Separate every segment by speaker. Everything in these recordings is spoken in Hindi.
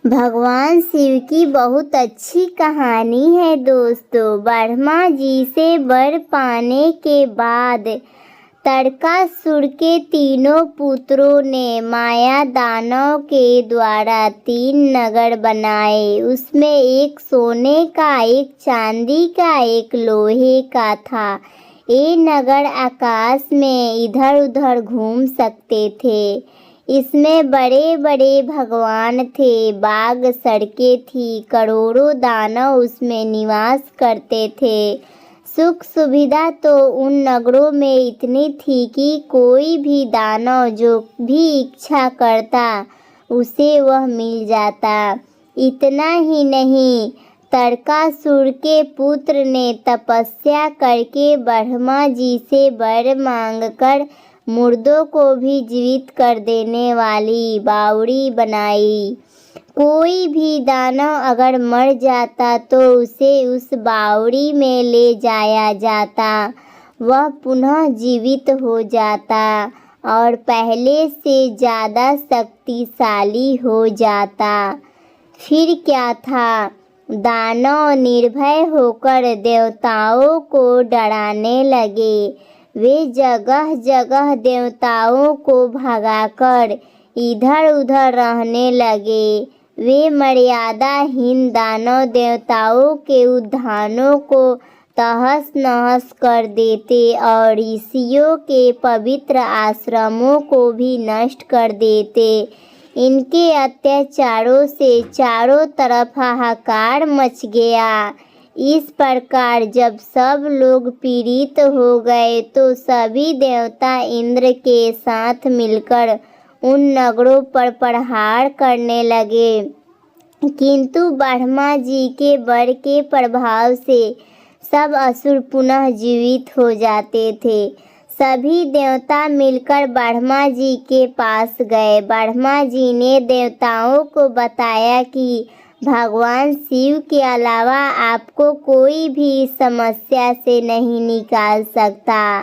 Speaker 1: भगवान शिव की बहुत अच्छी कहानी है दोस्तों। ब्रह्मा जी से वर पाने के बाद तारकासुर के तीनों पुत्रों ने माया दानव के द्वारा 3 नगर बनाए। उसमें एक सोने का, एक चांदी का, एक लोहे का था। ये नगर आकाश में इधर उधर घूम सकते थे। इसमें बड़े बड़े भगवान थे, बाग सड़कें थी, करोड़ों दानव उसमें निवास करते थे। सुख सुविधा तो उन नगरों में इतनी थी कि कोई भी दानव जो भी इच्छा करता उसे वह मिल जाता। इतना ही नहीं, तारकासुर के पुत्र ने तपस्या करके ब्रह्मा जी से वर मांगकर मुर्दों को भी जीवित कर देने वाली बावड़ी बनाई। कोई भी दानव अगर मर जाता तो उसे उस बावड़ी में ले जाया जाता, वह पुनः जीवित हो जाता और पहले से ज़्यादा शक्तिशाली हो जाता। फिर क्या था, दानव निर्भय होकर देवताओं को डराने लगे। वे जगह जगह देवताओं को भगाकर इधर उधर रहने लगे। वे मर्यादाहीन दानव देवताओं के उद्यानों को तहस नहस कर देते और ऋषियों के पवित्र आश्रमों को भी नष्ट कर देते। इनके अत्याचारों से चारों तरफ हाहाकार मच गया। इस प्रकार जब सब लोग पीड़ित हो गए तो सभी देवता इंद्र के साथ मिलकर उन नगरों पर प्रहार करने लगे। किंतु ब्रह्मा जी के वर के प्रभाव से सब असुर पुनः जीवित हो जाते थे। सभी देवता मिलकर ब्रह्मा जी के पास गए। ब्रह्मा जी ने देवताओं को बताया कि भगवान शिव के अलावा आपको कोई भी समस्या से नहीं निकाल सकता।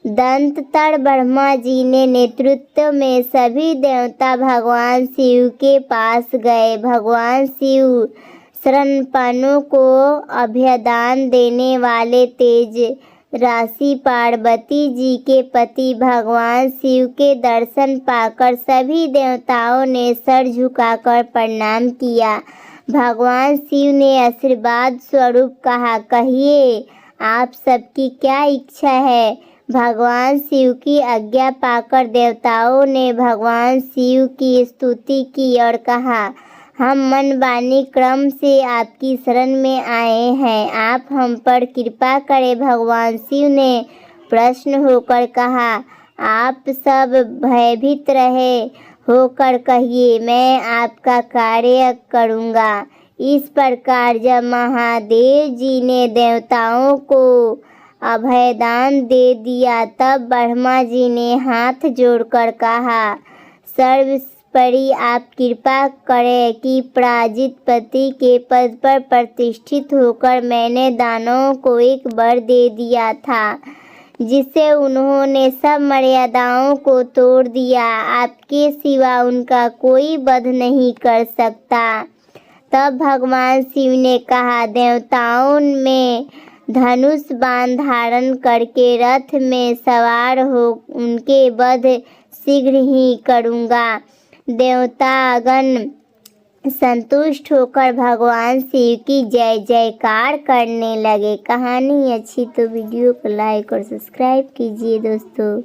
Speaker 1: दंततर ब्रह्मा जी ने नेतृत्व में सभी देवता भगवान शिव के पास गए। भगवान शिव शरणपणों को अभयदान देने वाले तेज राशि पार्वती जी के पति भगवान शिव के दर्शन पाकर सभी देवताओं ने सर झुकाकर प्रणाम किया। भगवान शिव ने आशीर्वाद स्वरूप कहा, कहिए आप सबकी क्या इच्छा है। भगवान शिव की आज्ञा पाकर देवताओं ने भगवान शिव की स्तुति की और कहा, हम मन वाणी क्रम से आपकी शरण में आए हैं, आप हम पर कृपा करें। भगवान शिव ने प्रसन्न होकर कहा, आप सब भयभीत रहे होकर कहिए, मैं आपका कार्य करूँगा। इस प्रकार जब महादेव जी ने देवताओं को अभयदान दे दिया तब ब्रह्मा जी ने हाथ जोड़कर कहा, सर्वोपरि आप कृपा करें कि पराजित पति के पद पर प्रतिष्ठित होकर मैंने दानवों को एक वर दे दिया था जिससे उन्होंने सब मर्यादाओं को तोड़ दिया। आपके सिवा उनका कोई वध नहीं कर सकता। तब भगवान शिव ने कहा, देवताओं में धनुष बाण धारण करके रथ में सवार हो उनके वध शीघ्र ही करूँगा। देवतागण संतुष्ट होकर भगवान शिव की जय जयकार करने लगे। कहानी अच्छी तो वीडियो को लाइक और सब्सक्राइब कीजिए दोस्तों।